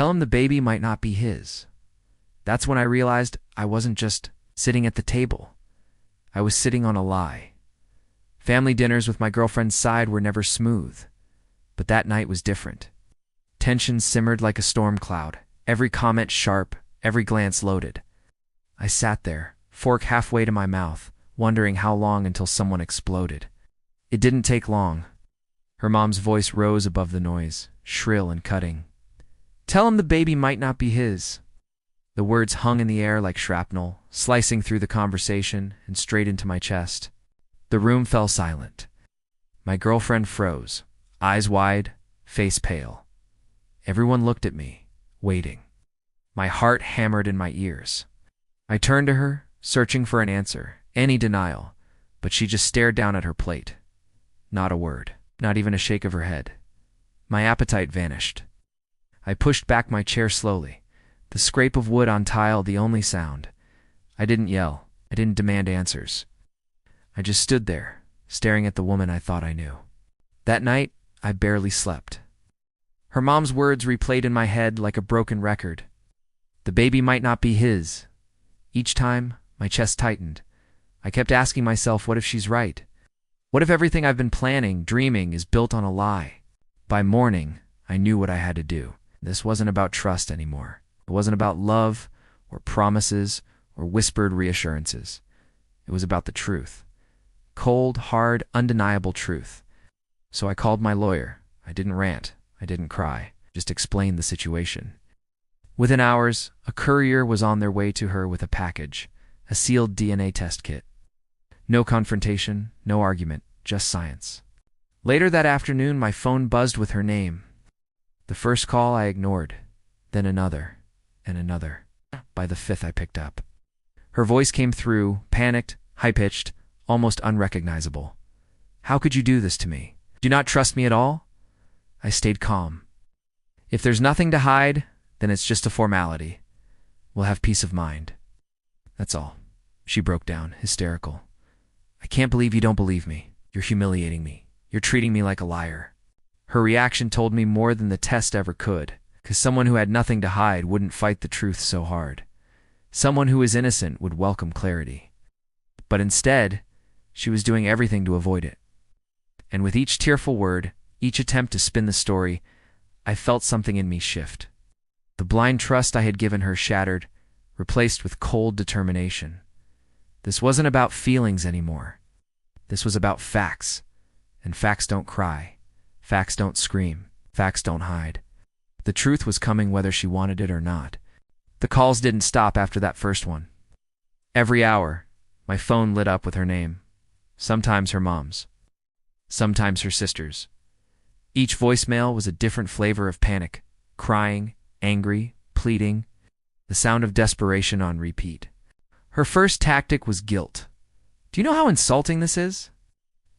Tell him the baby might not be his. That's when I realized I wasn't just sitting at the table. I was sitting on a lie. Family dinners with my girlfriend's side were never smooth, but that night was different. Tension simmered like a storm cloud, every comment sharp, every glance loaded. I sat there, fork halfway to my mouth, wondering how long until someone exploded. It didn't take long. Her mom's voice rose above the noise, shrill and cutting. Tell him the baby might not be his. The words hung in the air like shrapnel, slicing through the conversation and straight into my chest. The room fell silent. My girlfriend froze, eyes wide, face pale. Everyone looked at me, waiting. My heart hammered in my ears. I turned to her, searching for an answer, any denial, but she just stared down at her plate. Not a word, not even a shake of her head. My appetite vanished. I pushed back my chair slowly, the scrape of wood on tile the only sound. I didn't yell. I didn't demand answers. I just stood there, staring at the woman I thought I knew. That night, I barely slept. Her mom's words replayed in my head like a broken record. The baby might not be his. Each time, my chest tightened. I kept asking myself, what if she's right? What if everything I've been planning, dreaming, is built on a lie? By morning, I knew what I had to do. This wasn't about trust anymore. It wasn't about love, or promises, or whispered reassurances. It was about the truth. Cold, hard, undeniable truth. So I called my lawyer. I didn't rant. I didn't cry. Just explained the situation. Within hours, a courier was on their way to her with a package, a sealed DNA test kit. No confrontation, no argument, just science. Later that afternoon, my phone buzzed with her name. The first call I ignored, then another, and another. By the fifth, I picked up. Her voice came through, panicked, high-pitched, almost unrecognizable. How could you do this to me? Do you not trust me at all? I stayed calm. If there's nothing to hide, then it's just a formality. We'll have peace of mind. That's all. She broke down, hysterical. I can't believe you don't believe me. You're humiliating me. You're treating me like a liar. Her reaction told me more than the test ever could, because someone who had nothing to hide wouldn't fight the truth so hard. Someone who is innocent would welcome clarity. But instead, she was doing everything to avoid it. And with each tearful word, each attempt to spin the story, I felt something in me shift. The blind trust I had given her shattered, replaced with cold determination. This wasn't about feelings anymore. This was about facts. And facts don't cry. Facts don't scream. Facts don't hide. The truth was coming whether she wanted it or not. The calls didn't stop after that first one. Every hour, my phone lit up with her name. Sometimes her mom's. Sometimes her sister's. Each voicemail was a different flavor of panic, crying, angry, pleading, the sound of desperation on repeat. Her first tactic was guilt. Do you know how insulting this is?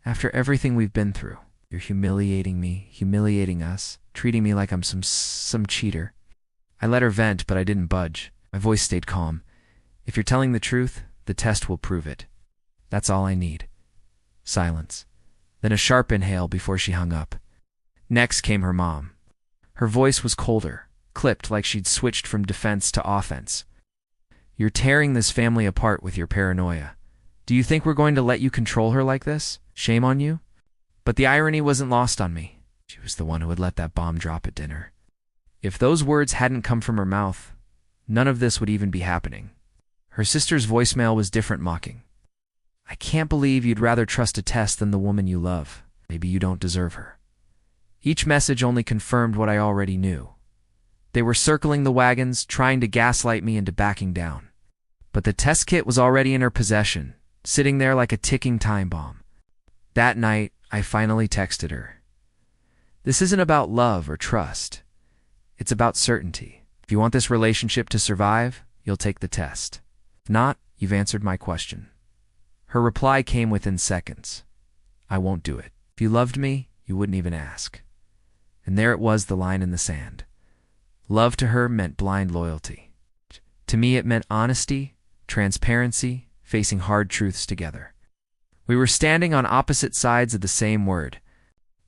After everything we've been through, you're humiliating me, humiliating us, treating me like I'm some cheater. I let her vent, but I didn't budge. My voice stayed calm. If you're telling the truth, the test will prove it. That's all I need. Silence. Then a sharp inhale before she hung up. Next came her mom. Her voice was colder, clipped like she'd switched from defense to offense. You're tearing this family apart with your paranoia. Do you think we're going to let you control her like this? Shame on you? But the irony wasn't lost on me. She was the one who had let that bomb drop at dinner. If those words hadn't come from her mouth, none of this would even be happening. Her sister's voicemail was different, mocking. I can't believe you'd rather trust a test than the woman you love. Maybe you don't deserve her. Each message only confirmed what I already knew. They were circling the wagons, trying to gaslight me into backing down. But the test kit was already in her possession, sitting there like a ticking time bomb. That night, I finally texted her. This isn't about love or trust. It's about certainty. If you want this relationship to survive, you'll take the test. If not, you've answered my question. Her reply came within seconds. I won't do it. If you loved me, you wouldn't even ask. And there it was, the line in the sand. Love to her meant blind loyalty. To me, it meant honesty, transparency, facing hard truths together. We were standing on opposite sides of the same word.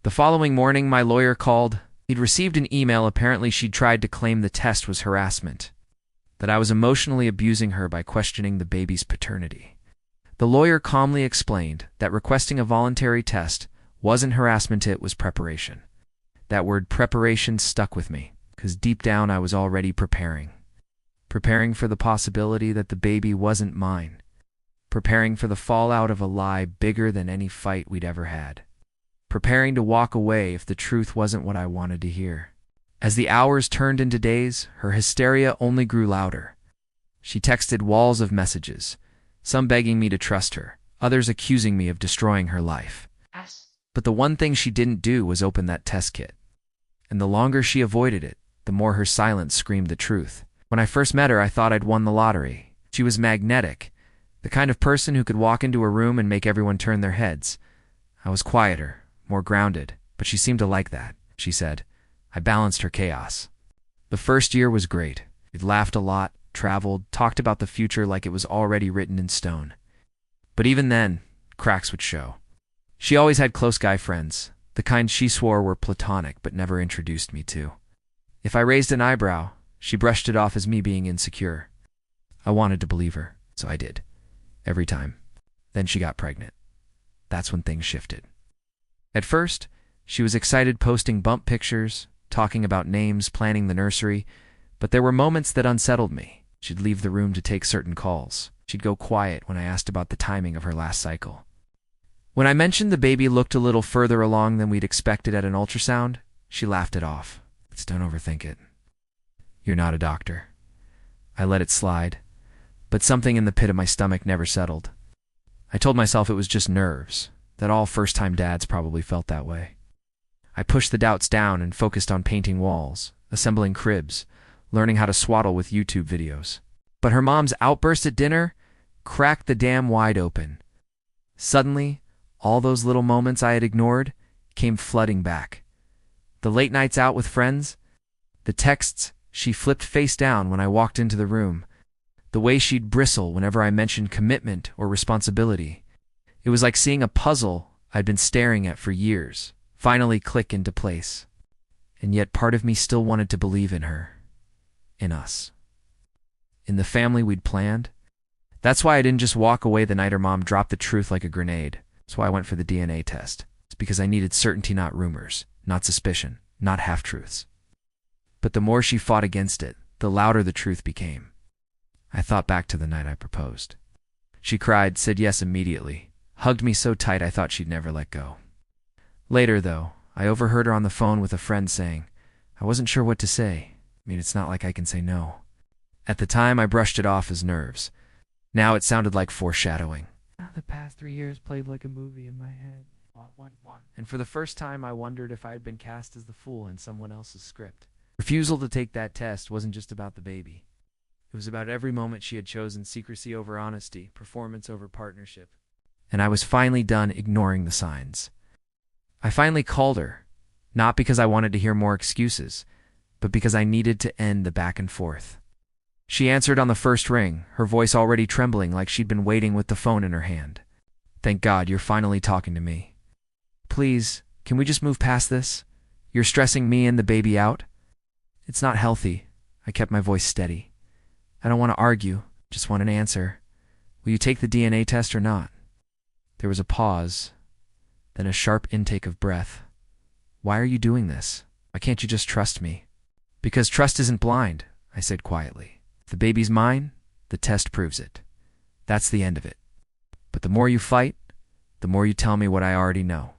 The following morning, my lawyer called. He'd received an email. Apparently she'd tried to claim the test was harassment, that I was emotionally abusing her by questioning the baby's paternity. The lawyer calmly explained that requesting a voluntary test wasn't harassment, it was preparation. That word preparation stuck with me, because deep down I was already preparing for the possibility that the baby wasn't mine, preparing for the fallout of a lie bigger than any fight we'd ever had, preparing to walk away if the truth wasn't what I wanted to hear. As the hours turned into days, her hysteria only grew louder. She texted walls of messages, some begging me to trust her, others accusing me of destroying her life. But the one thing she didn't do was open that test kit. And the longer she avoided it, the more her silence screamed the truth. When I first met her, I thought I'd won the lottery. She was magnetic, the kind of person who could walk into a room and make everyone turn their heads. I was quieter, more grounded, but she seemed to like that, she said. I balanced her chaos. The first year was great. We'd laughed a lot, traveled, talked about the future like it was already written in stone. But even then, cracks would show. She always had close guy friends, the kind she swore were platonic but never introduced me to. If I raised an eyebrow, she brushed it off as me being insecure. I wanted to believe her, so I did. Every time. Then she got pregnant. That's when things shifted. At first, she was excited, posting bump pictures, talking about names, planning the nursery, but there were moments that unsettled me. She'd leave the room to take certain calls. She'd go quiet when I asked about the timing of her last cycle. When I mentioned the baby looked a little further along than we'd expected at an ultrasound, she laughed it off. Don't overthink it. You're not a doctor. I let it slide, but something in the pit of my stomach never settled. I told myself it was just nerves, that all first-time dads probably felt that way. I pushed the doubts down and focused on painting walls, assembling cribs, learning how to swaddle with YouTube videos. But her mom's outburst at dinner cracked the dam wide open. Suddenly, all those little moments I had ignored came flooding back. The late nights out with friends, the texts she flipped face down when I walked into the room, the way she'd bristle whenever I mentioned commitment or responsibility. It was like seeing a puzzle I'd been staring at for years finally click into place. And yet part of me still wanted to believe in her, in us, in the family we'd planned. That's why I didn't just walk away the night her mom dropped the truth like a grenade. That's why I went for the DNA test. It's because I needed certainty, not rumors, not suspicion, not half-truths. But the more she fought against it, the louder the truth became. I thought back to the night I proposed. She cried, said yes immediately, hugged me so tight I thought she'd never let go. Later, though, I overheard her on the phone with a friend saying, I wasn't sure what to say. I mean, it's not like I can say no. At the time, I brushed it off as nerves. Now it sounded like foreshadowing. The past 3 years played like a movie in my head. And for the first time, I wondered if I had been cast as the fool in someone else's script. Refusal to take that test wasn't just about the baby. It was about every moment she had chosen secrecy over honesty, performance over partnership. And I was finally done ignoring the signs. I finally called her, not because I wanted to hear more excuses, but because I needed to end the back and forth. She answered on the first ring, her voice already trembling like she'd been waiting with the phone in her hand. Thank God you're finally talking to me. Please, can we just move past this? You're stressing me and the baby out. It's not healthy. I kept my voice steady. I don't want to argue, just want an answer. Will you take the DNA test or not? There was a pause, then a sharp intake of breath. Why are you doing this? Why can't you just trust me? Because trust isn't blind, I said quietly. If the baby's mine, the test proves it. That's the end of it. But the more you fight, the more you tell me what I already know.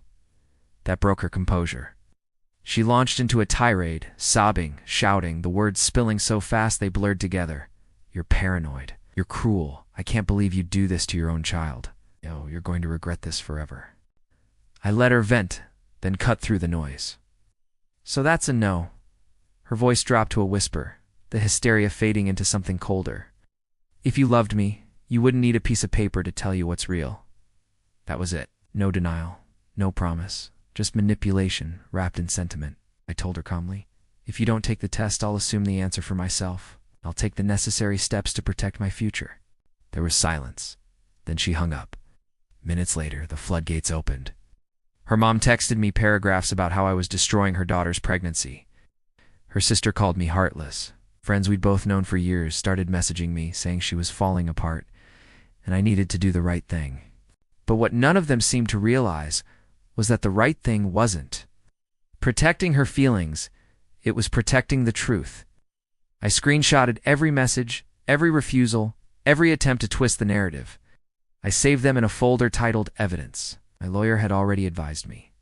That broke her composure. She launched into a tirade, sobbing, shouting, the words spilling so fast they blurred together. You're paranoid. You're cruel. I can't believe you'd do this to your own child. No, you're going to regret this forever. I let her vent, then cut through the noise. So that's a no. Her voice dropped to a whisper, the hysteria fading into something colder. If you loved me, you wouldn't need a piece of paper to tell you what's real. That was it. No denial, no promise, just manipulation wrapped in sentiment. I told her calmly. If you don't take the test, I'll assume the answer for myself. I'll take the necessary steps to protect my future. There was silence. Then she hung up. Minutes later, the floodgates opened. Her mom texted me paragraphs about how I was destroying her daughter's pregnancy. Her sister called me heartless. Friends we'd both known for years started messaging me, saying she was falling apart, and I needed to do the right thing. But what none of them seemed to realize was that the right thing wasn't protecting her feelings, it was protecting the truth. I screenshotted every message, every refusal, every attempt to twist the narrative. I saved them in a folder titled Evidence. My lawyer had already advised me.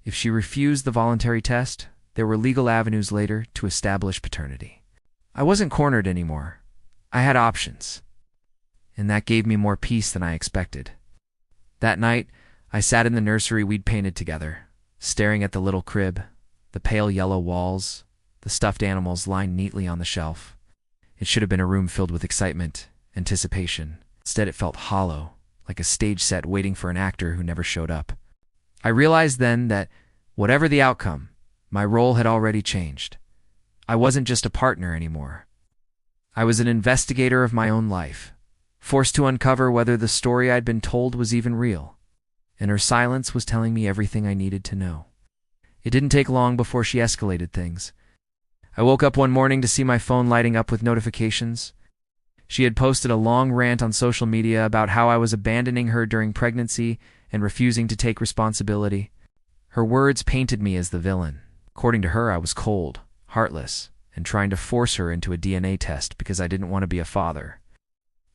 If she refused the voluntary test, there were legal avenues later to establish paternity. I wasn't cornered anymore. I had options. And that gave me more peace than I expected. That night, I sat in the nursery we'd painted together, staring at the little crib, the pale yellow walls, the stuffed animals lined neatly on the shelf. It should have been a room filled with excitement, anticipation. Instead, it felt hollow, like a stage set waiting for an actor who never showed up. I realized then that, whatever the outcome, my role had already changed. I wasn't just a partner anymore. I was an investigator of my own life, forced to uncover whether the story I'd been told was even real. And her silence was telling me everything I needed to know. It didn't take long before she escalated things. I woke up one morning to see my phone lighting up with notifications. She had posted a long rant on social media about how I was abandoning her during pregnancy and refusing to take responsibility. Her words painted me as the villain. According to her, I was cold, heartless, and trying to force her into a DNA test because I didn't want to be a father.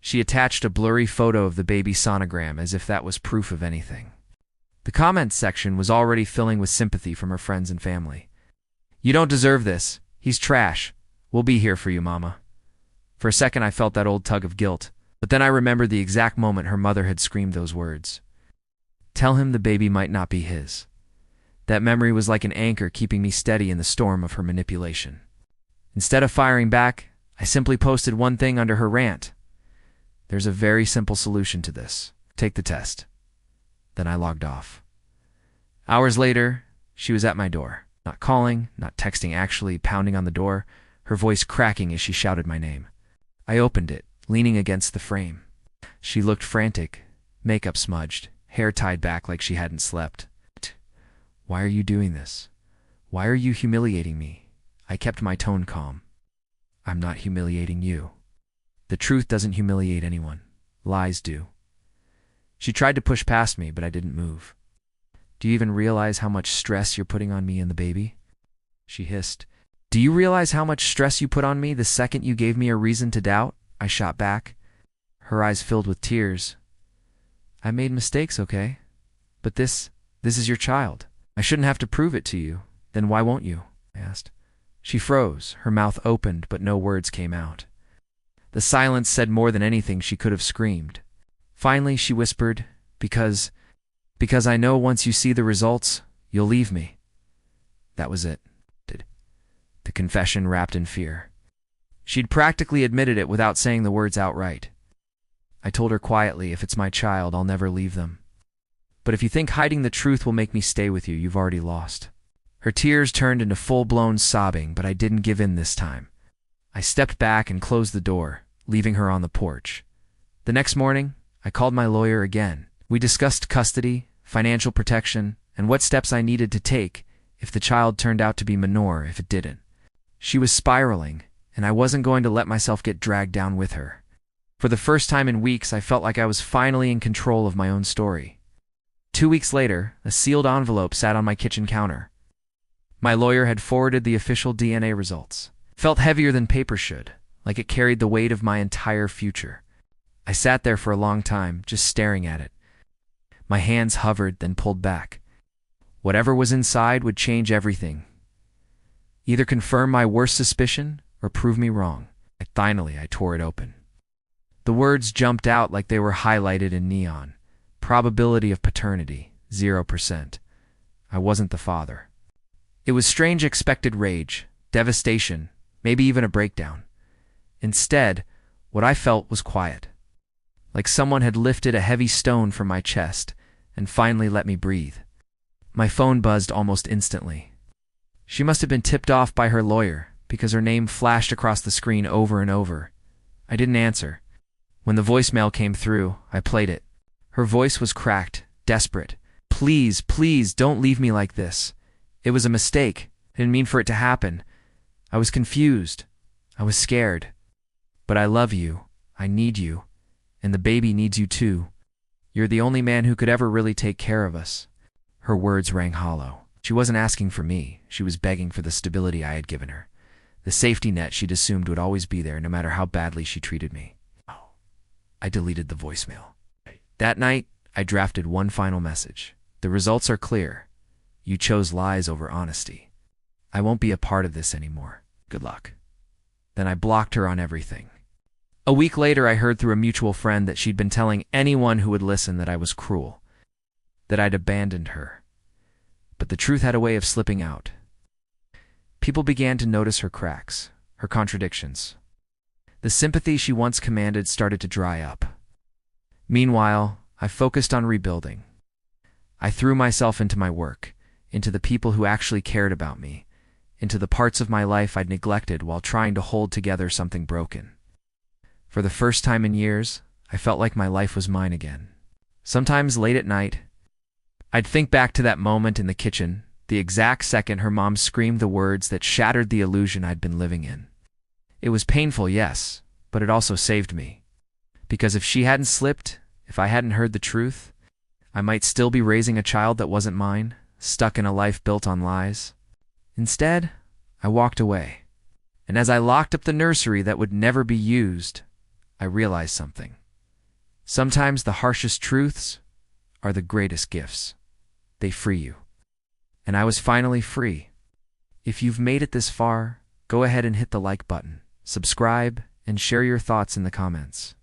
She attached a blurry photo of the baby sonogram as if that was proof of anything. The comments section was already filling with sympathy from her friends and family. "You don't deserve this. He's trash. We'll be here for you, Mama." For a second, I felt that old tug of guilt, but then I remembered the exact moment her mother had screamed those words. Tell him the baby might not be his. That memory was like an anchor keeping me steady in the storm of her manipulation. Instead of firing back, I simply posted one thing under her rant. There's a very simple solution to this. Take the test. Then I logged off. Hours later, she was at my door. Not calling, not texting, actually pounding on the door, her voice cracking as she shouted my name. I opened it, leaning against the frame. She looked frantic, makeup smudged, hair tied back like she hadn't slept. Why are you doing this? Why are you humiliating me? I kept my tone calm. I'm not humiliating you. The truth doesn't humiliate anyone. Lies do. She tried to push past me, but I didn't move. Do you even realize how much stress you're putting on me and the baby? She hissed. Do you realize how much stress you put on me the second you gave me a reason to doubt? I shot back. Her eyes filled with tears. I made mistakes, okay? But this is your child. I shouldn't have to prove it to you. Then why won't you? I asked. She froze, her mouth opened, but no words came out. The silence said more than anything she could have screamed. Finally, she whispered, because I know once you see the results, you'll leave me. That was it. The confession wrapped in fear. She'd practically admitted it without saying the words outright. I told her quietly, if it's my child, I'll never leave them. But if you think hiding the truth will make me stay with you, you've already lost. Her tears turned into full-blown sobbing, but I didn't give in this time. I stepped back and closed the door, leaving her on the porch. The next morning, I called my lawyer again. We discussed custody, financial protection, and what steps I needed to take if the child turned out to be minor if it didn't. She was spiraling, and I wasn't going to let myself get dragged down with her. For the first time in weeks, I felt like I was finally in control of my own story. 2 weeks later, a sealed envelope sat on my kitchen counter. My lawyer had forwarded the official DNA results. It felt heavier than paper should, like it carried the weight of my entire future. I sat there for a long time, just staring at it. My hands hovered, then pulled back. Whatever was inside would change everything. Either confirm my worst suspicion or prove me wrong. Finally, I tore it open. The words jumped out like they were highlighted in neon. Probability of paternity, 0%. I wasn't the father. It was strange expected rage, devastation, maybe even a breakdown. Instead, what I felt was quiet. Like someone had lifted a heavy stone from my chest and finally let me breathe. My phone buzzed almost instantly. She must have been tipped off by her lawyer because her name flashed across the screen over and over. I didn't answer. When the voicemail came through, I played it. Her voice was cracked, desperate. Please, please, don't leave me like this. It was a mistake. I didn't mean for it to happen. I was confused. I was scared. But I love you. I need you. And the baby needs you too. You're the only man who could ever really take care of us. Her words rang hollow. She wasn't asking for me. She was begging for the stability I had given her. The safety net she'd assumed would always be there no matter how badly she treated me. I deleted the voicemail. That night, I drafted one final message. The results are clear. You chose lies over honesty. I won't be a part of this anymore. Good luck. Then I blocked her on everything. A week later, I heard through a mutual friend that she'd been telling anyone who would listen that I was cruel, that I'd abandoned her. But the truth had a way of slipping out. People began to notice her cracks, her contradictions. The sympathy she once commanded started to dry up. Meanwhile, I focused on rebuilding. I threw myself into my work, into the people who actually cared about me, into the parts of my life I'd neglected while trying to hold together something broken. For the first time in years, I felt like my life was mine again. Sometimes late at night, I'd think back to that moment in the kitchen, the exact second her mom screamed the words that shattered the illusion I'd been living in. It was painful, yes, but it also saved me. Because if she hadn't slipped, if I hadn't heard the truth, I might still be raising a child that wasn't mine, stuck in a life built on lies. Instead, I walked away. And as I locked up the nursery that would never be used, I realized something. Sometimes the harshest truths are the greatest gifts. They free you. And I was finally free. If you've made it this far, go ahead and hit the like button, subscribe, and share your thoughts in the comments.